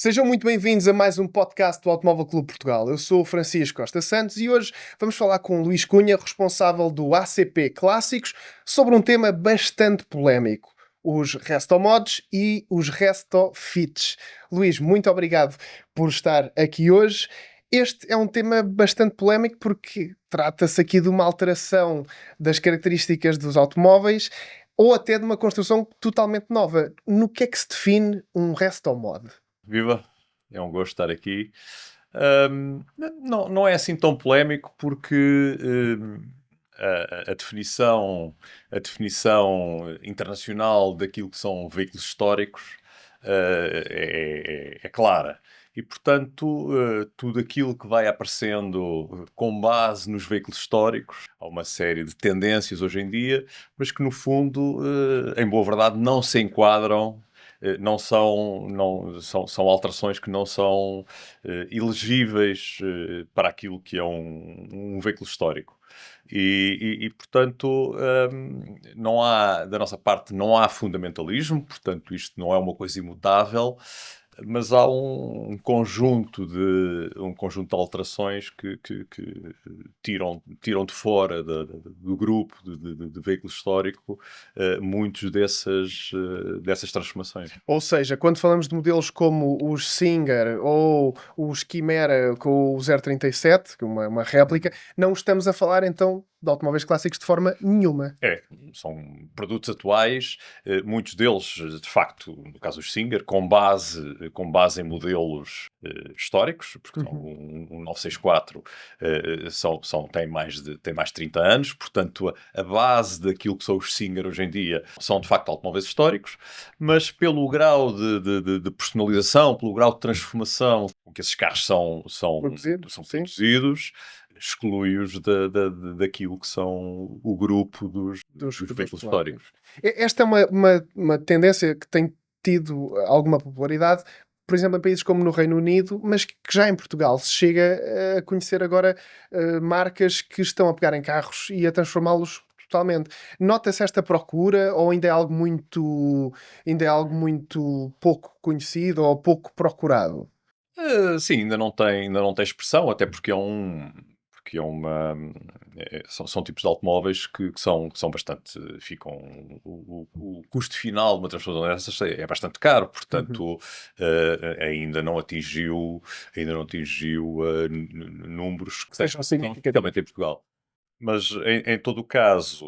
Sejam muito bem-vindos a mais um podcast do Automóvel Clube Portugal. Eu sou o Francisco Costa Santos e hoje vamos falar com o Luís Cunha, responsável do ACP Clássicos, sobre um tema bastante polémico: os Restomods e os Restofits. Luís, muito obrigado por estar aqui hoje. Este é um tema bastante polémico porque trata-se aqui de uma alteração das características dos automóveis ou até de uma construção totalmente nova. No que é que se define um Restomod? Viva, é um gosto estar aqui. Não é assim tão polémico porque a definição internacional daquilo que são veículos históricos é clara. E, portanto, tudo aquilo que vai aparecendo com base nos veículos históricos, há uma série de tendências hoje em dia, mas que, no fundo, em boa verdade, não se enquadram, são alterações que não são elegíveis para aquilo que é um veículo histórico. Portanto, da nossa parte, não há fundamentalismo, portanto, isto não é uma coisa imutável, mas há um conjunto de alterações que tiram de fora do grupo de veículo histórico muitos dessas transformações. Ou seja, quando falamos de modelos como os Singer ou os Chimera com o 037, que é uma réplica, não estamos a falar então de automóveis clássicos de forma nenhuma. São produtos atuais, muitos deles, de facto, no caso dos Singer, com base em modelos históricos, porque um 964 tem mais de 30 anos, portanto a base daquilo que são os Singer hoje em dia são de facto automóveis históricos, mas pelo grau de personalização, pelo grau de transformação com que esses carros são produzidos, exclui-os daquilo que são o grupo dos veículos históricos. Esta é uma tendência que tem tido alguma popularidade, por exemplo, em países como no Reino Unido, mas que já em Portugal se chega a conhecer agora marcas que estão a pegar em carros e a transformá-los totalmente. Nota-se esta procura ou ainda é algo muito pouco conhecido ou pouco procurado? Sim, ainda não tem expressão, até porque são tipos de automóveis que são bastante, o custo final de uma transformação dessas é bastante caro, portanto ainda não atingiu números que Sejam significativos. realmente em Portugal. Mas em todo o caso,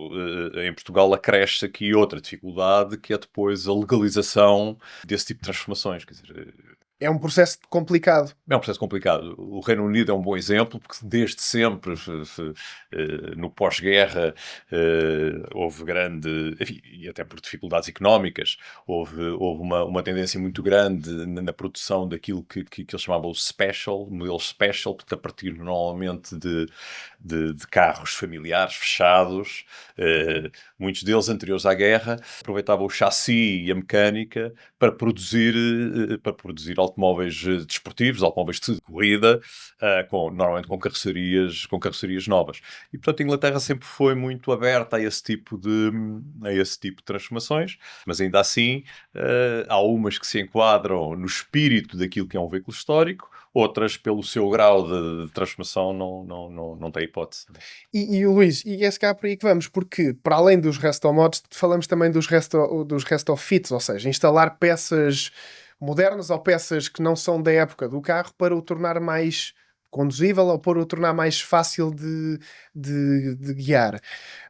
em Portugal acresce aqui outra dificuldade, que é depois a legalização desse tipo de transformações. Quer dizer, É um processo complicado. é um processo complicado. O Reino Unido é um bom exemplo, porque desde sempre, no pós-guerra, houve grande, enfim, e até por dificuldades económicas, houve uma tendência muito grande na produção daquilo que eles chamavam o modelo special, portanto, a partir normalmente de carros familiares fechados, muitos deles anteriores à guerra, aproveitavam o chassi e a mecânica para produzir automóveis desportivos, automóveis de corrida, normalmente com carrocerias novas. E, portanto, a Inglaterra sempre foi muito aberta a esse tipo de transformações, mas ainda assim há umas que se enquadram no espírito daquilo que é um veículo histórico, outras, pelo seu grau de transformação, não têm hipótese. E Luís, e é se cá por aí que vamos, porque para além dos Restomods, falamos também dos Restofits, ou seja, instalar peças modernas ou peças que não são da época do carro para o tornar mais conduzível ou para o tornar mais fácil de guiar.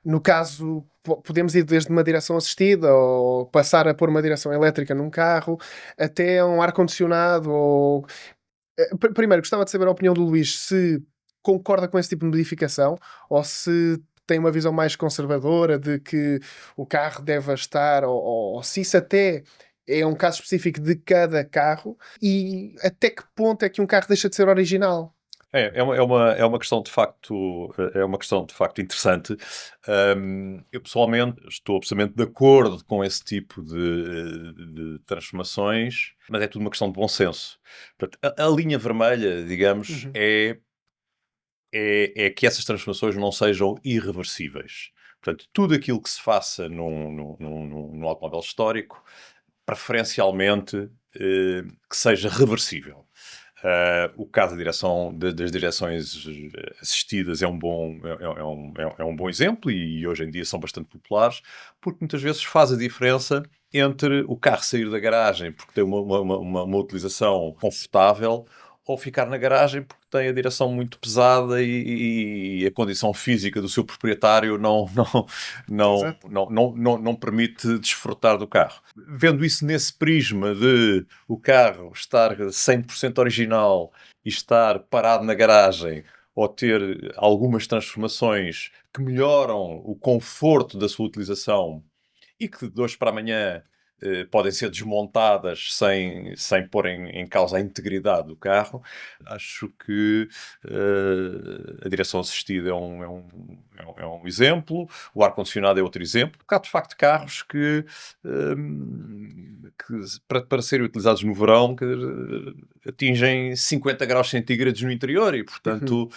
No caso, podemos ir desde uma direção assistida ou passar a pôr uma direção elétrica num carro, até um ar-condicionado ou... Primeiro, gostava de saber a opinião do Luís, se concorda com esse tipo de modificação ou se tem uma visão mais conservadora de que o carro deve estar, ou se isso até é um caso específico de cada carro e até que ponto é que um carro deixa de ser original. É uma questão de facto, interessante. Eu pessoalmente estou absolutamente de acordo com esse tipo de transformações, mas é tudo uma questão de bom senso. Portanto, a linha vermelha, digamos, é que essas transformações não sejam irreversíveis. Portanto, tudo aquilo que se faça num automóvel histórico, preferencialmente que seja reversível. O caso das direções assistidas é um bom exemplo e hoje em dia são bastante populares, porque muitas vezes faz a diferença entre o carro sair da garagem porque tem uma utilização confortável ou ficar na garagem porque tem a direção muito pesada e a condição física do seu proprietário não permite desfrutar do carro. Vendo isso nesse prisma de o carro estar 100% original e estar parado na garagem ou ter algumas transformações que melhoram o conforto da sua utilização e que de hoje para amanhã podem ser desmontadas sem pôr em causa a integridade do carro, acho que a direção assistida é um exemplo, o ar-condicionado é outro exemplo. Há de facto carros que para serem utilizados no verão atingem 50 graus centígrados no interior e, portanto,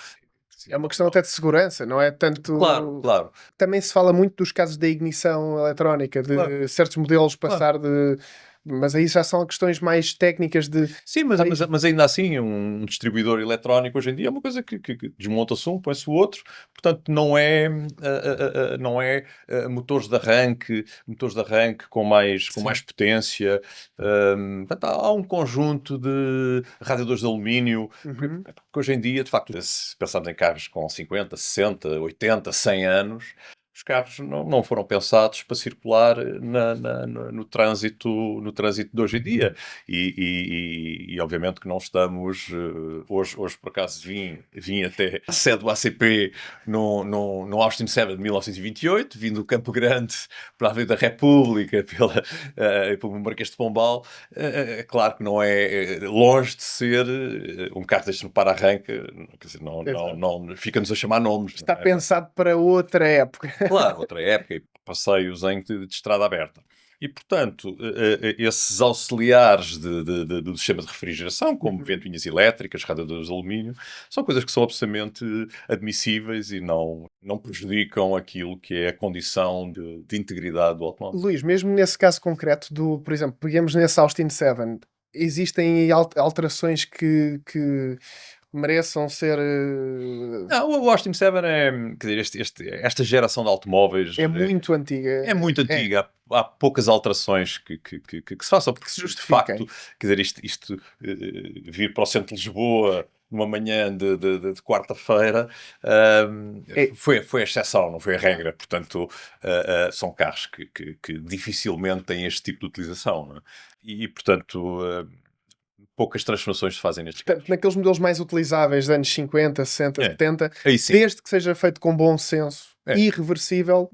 é uma questão até de segurança, não é tanto... Claro. Também se fala muito dos casos da ignição eletrónica, de certos modelos passar de... Mas aí já são questões mais técnicas de... Sim, mas ainda assim, um distribuidor eletrónico hoje em dia é uma coisa que desmonta-se um, põe-se o outro. Portanto, não é motores de arranque com mais potência. Portanto, há um conjunto de radiadores de alumínio, porque hoje em dia, de facto, se pensarmos em carros com 50, 60, 80, 100 anos, os carros não foram pensados para circular no trânsito de hoje em dia. E obviamente que não estamos... hoje por acaso, vim até a sede do ACP no Austin 7 de 1928, vim do Campo Grande para a Avenida da República, pelo Marquês de Pombal. É claro que não é longe de ser um carro deste no para-arranque, quer dizer, não fica-nos a chamar nomes. Está pensado para outra época. Claro, outra época, e passeios de estrada aberta. E, portanto, esses auxiliares do sistema de refrigeração, como ventoinhas elétricas, radiadores de alumínio, são coisas que são absolutamente admissíveis e não prejudicam aquilo que é a condição de integridade do automóvel. Luís, mesmo nesse caso concreto por exemplo, peguemos nesse Austin 7, existem alterações que mereçam ser... Não, o Austin 7 quer dizer, esta geração de automóveis é muito antiga. É muito antiga. Há poucas alterações que se façam, porque de facto, quer dizer, isto vir para o centro de Lisboa numa manhã de quarta-feira foi a exceção, não foi a regra. Portanto, são carros que dificilmente têm este tipo de utilização. Não é? E, portanto... poucas transformações se fazem nestes carros. Naqueles modelos mais utilizáveis dos anos 50, 60, 70, desde que seja feito com bom senso, irreversível,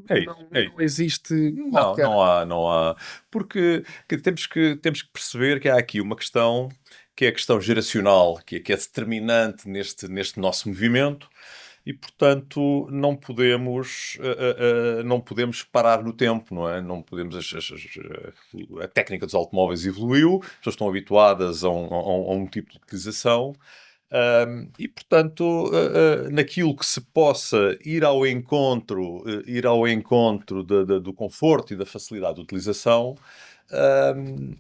não existe qualquer... Não há. Porque temos que perceber que há aqui uma questão que é a questão geracional, que é determinante neste nosso movimento. E, portanto, não podemos parar no tempo, não é? Não podemos... a técnica dos automóveis evoluiu, as pessoas estão habituadas a um tipo de utilização e, portanto, naquilo que se possa ir ao encontro do conforto e da facilidade de utilização,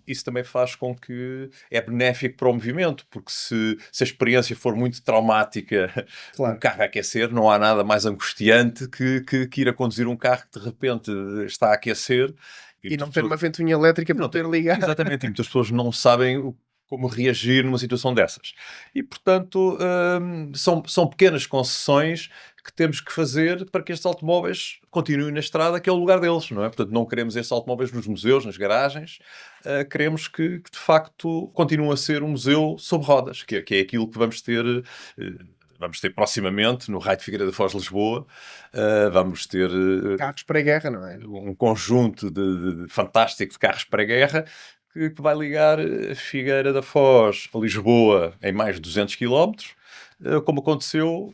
isso também faz com que é benéfico para o movimento, porque se a experiência for muito traumática, um carro a aquecer, não há nada mais angustiante que ir a conduzir um carro que de repente está a aquecer e não ter uma ventoinha elétrica para poder ligar. Exatamente, e muitas pessoas não sabem como reagir numa situação dessas. E, portanto, são pequenas concessões que temos que fazer para que estes automóveis continuem na estrada, que é o lugar deles, não é? Portanto, não queremos estes automóveis nos museus, nas garagens, queremos que, de facto, continue a ser um museu sob rodas, que é aquilo que vamos ter... Vamos ter proximamente no Raio de Figueira da Foz de Lisboa, vamos ter... carros para a guerra, não é? Um conjunto fantástico de carros para a guerra que vai ligar Figueira da Foz a Lisboa em mais de 200 km, como aconteceu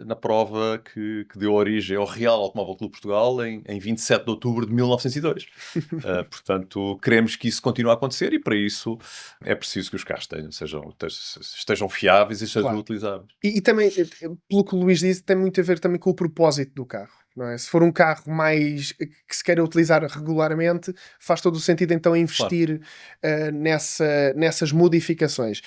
na prova que deu origem ao Real Automóvel Clube de Portugal em 27 de outubro de 1902. Portanto, queremos que isso continue a acontecer e para isso é preciso que os carros estejam fiáveis e sejam utilizáveis. E também, pelo que o Luís disse, tem muito a ver também com o propósito do carro. não é? Se for um carro mais que se queira utilizar regularmente, faz todo o sentido então Claro. investir nessas modificações.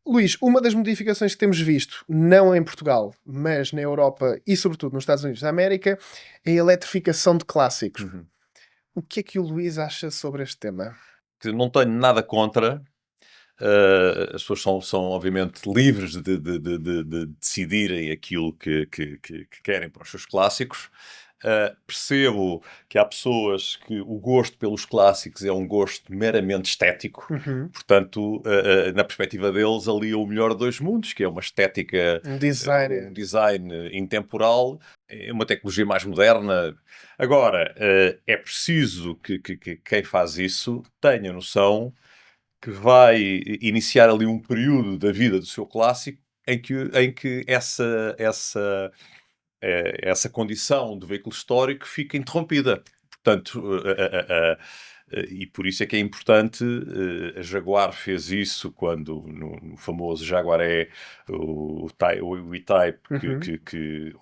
Luís, uma das modificações que temos visto, não em Portugal, mas na Europa e sobretudo nos Estados Unidos da América, é a eletrificação de clássicos. Uhum. O que é que o Luís acha sobre este tema? Quer dizer, não tenho nada contra. As pessoas são obviamente livres de decidirem aquilo que querem para os seus clássicos. Percebo que há pessoas que o gosto pelos clássicos é um gosto meramente estético, Uhum. portanto, na perspectiva deles, ali é o melhor de dois mundos, que é uma estética, Um um design. design intemporal, é uma tecnologia mais moderna. Agora, é preciso que quem faz isso tenha noção que vai iniciar ali um período da vida do seu clássico em que essa condição de veículo histórico fica interrompida. Portanto, e por isso é que é importante, a Jaguar fez isso quando, no famoso Jaguaré, o E-Type, Uhum.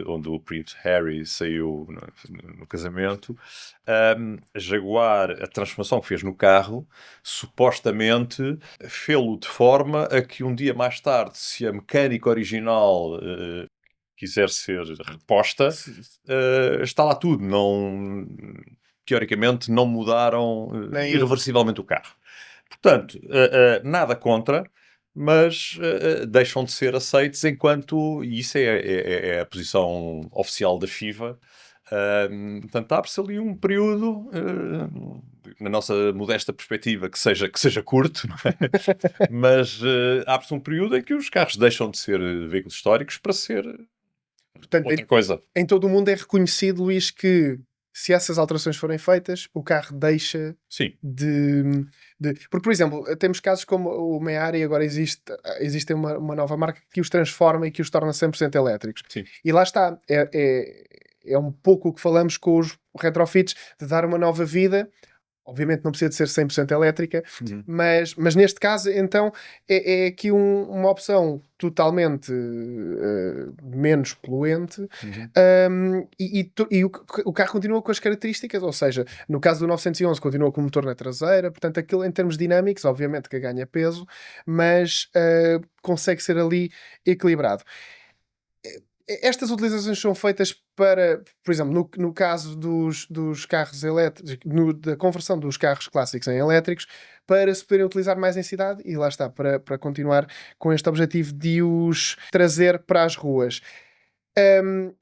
onde o Prince Harry saiu no casamento. A Jaguar, a transformação que fez no carro, supostamente fê-lo de forma a que um dia mais tarde, se a mecânica original quiser ser reposta, está lá tudo. Não, teoricamente, não mudaram Nem isso. irreversivelmente o carro. Portanto, nada contra, mas deixam de ser aceitos enquanto, e isso é a posição oficial da FIVA. Portanto, abre-se ali um período, na nossa modesta perspectiva, que seja curto, não é? Mas abre-se um período em que os carros deixam de ser veículos históricos para ser Portanto, outra coisa. em todo o mundo é reconhecido, Luís, que se essas alterações forem feitas, o carro deixa Sim, de. Porque, por exemplo, temos casos como o Meari, agora existe uma nova marca que os transforma e que os torna 100% elétricos. sim. E lá está, é um pouco o que falamos com os retrofits, de dar uma nova vida. Obviamente não precisa de ser 100% elétrica, Uhum. mas neste caso, então, é aqui uma opção totalmente menos poluente. Uhum. E o carro continua com as características, ou seja, no caso do 911 continua com o motor na traseira, portanto aquilo em termos dinâmicos, obviamente que ganha peso, mas consegue ser ali equilibrado. Estas utilizações são feitas para, por exemplo, no caso dos carros elétricos, da conversão dos carros clássicos em elétricos, para se poderem utilizar mais em cidade, e lá está, para continuar com este objetivo de os trazer para as ruas. Hum,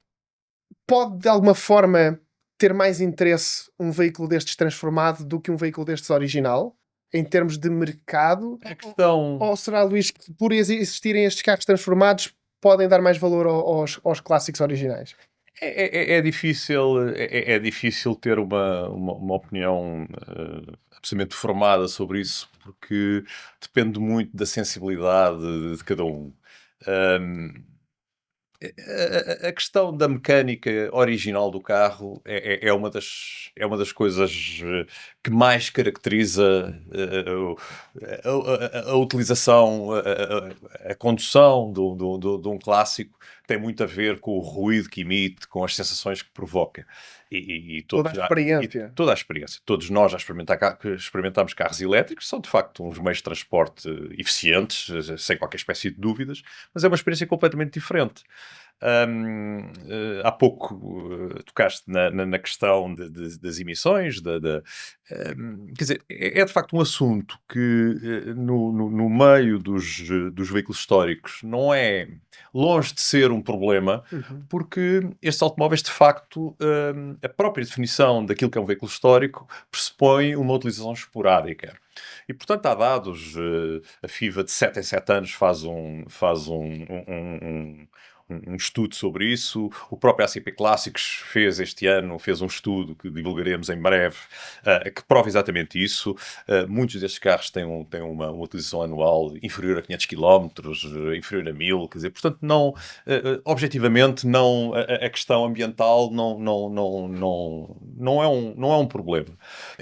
Pode, de alguma forma, ter mais interesse um veículo destes transformado do que um veículo destes original, em termos de mercado? A questão Ou será, Luís, que por existirem estes carros transformados podem dar mais valor aos clássicos originais? é difícil ter uma opinião absolutamente formada sobre isso, porque depende muito da sensibilidade de cada um. Hum, a questão da mecânica original do carro é uma das coisas que mais caracteriza a utilização, a condução de um clássico, tem muito a ver com o ruído que emite, com as sensações que provoca. E Toda a experiência. toda a experiência. Todos nós já experimentámos carros elétricos, são de facto uns meios de transporte eficientes, sem qualquer espécie de dúvidas, mas é uma experiência completamente diferente. Há pouco tocaste na questão das emissões, quer dizer, é de facto um assunto que no meio dos veículos históricos não é longe de ser um problema, Uhum. porque estes automóveis, de facto, a própria definição daquilo que é um veículo histórico pressupõe uma utilização esporádica. E, portanto, há dados, a FIVA de 7 em 7 anos faz um estudo sobre isso. O próprio ACP Clássicos fez um estudo que divulgaremos em breve, que prova exatamente isso. Muitos destes carros têm uma utilização anual inferior a 500 km, inferior a 1000, quer dizer, portanto, não, objetivamente, não, a questão ambiental não é um problema.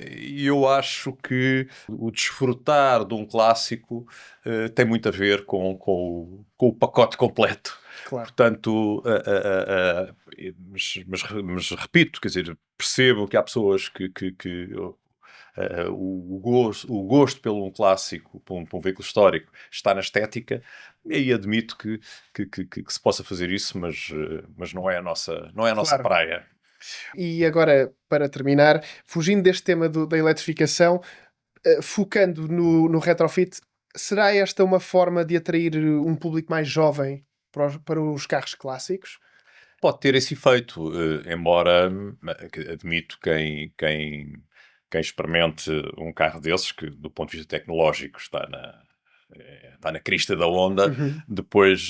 E eu acho que o desfrutar de um clássico tem muito a ver com o pacote completo. Claro. Portanto, mas repito, quer dizer, percebo que há pessoas que o gosto pelo um clássico, por um veículo histórico, está na estética, e aí admito que se possa fazer isso, mas não é a nossa Claro. praia. E agora, para terminar, fugindo deste tema da eletrificação, focando no retrofit, será esta uma forma de atrair um público mais jovem para os carros clássicos? Pode ter esse efeito, embora que admito quem experimente um carro desses, que do ponto de vista tecnológico está na crista da onda, Uhum. depois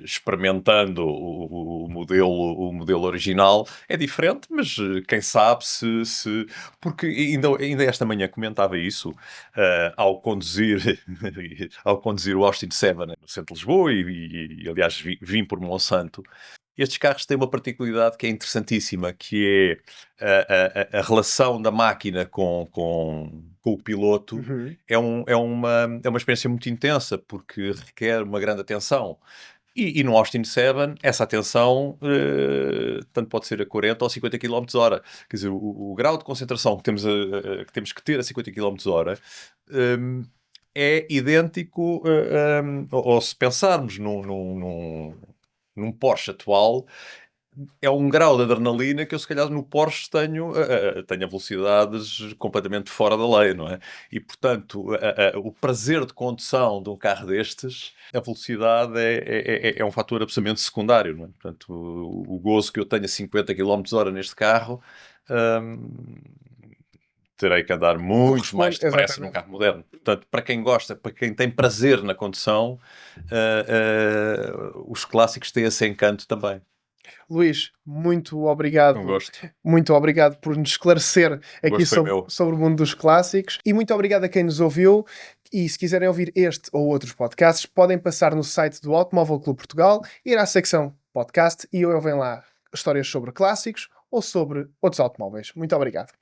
experimentando o modelo original é diferente, mas quem sabe porque ainda esta manhã comentava isso ao conduzir ao conduzir o Austin 7 no centro de Lisboa e aliás vim por Monsanto. Estes carros têm uma particularidade que é interessantíssima, que é a relação da máquina com o piloto. Uhum. É uma experiência muito intensa, porque requer uma grande atenção. E no Austin 7, essa atenção tanto pode ser a 40 ou 50 km/h. Quer dizer, o grau de concentração que temos que ter a 50 km/h é idêntico, ou se pensarmos num Porsche atual, é um grau de adrenalina que eu, se calhar, no Porsche tenho a velocidades completamente fora da lei, não é? E, portanto, o prazer de condução de um carro destes, a velocidade é um fator absolutamente secundário, não é? Portanto, o gozo que eu tenho a 50 km/h neste carro, hum, terei que andar muito mais Corresponde, depressa num exatamente. carro moderno. Portanto, para quem gosta, para quem tem prazer na condução, os clássicos têm esse encanto também. Luís, Um gosto. muito obrigado por nos esclarecer O aqui gosto foi sobre, meu. sobre o mundo dos clássicos e muito obrigado a quem nos ouviu. E se quiserem ouvir este ou outros podcasts, podem passar no site do Automóvel Clube Portugal, ir à secção podcast e ouvem lá histórias sobre clássicos ou sobre outros automóveis. Muito obrigado.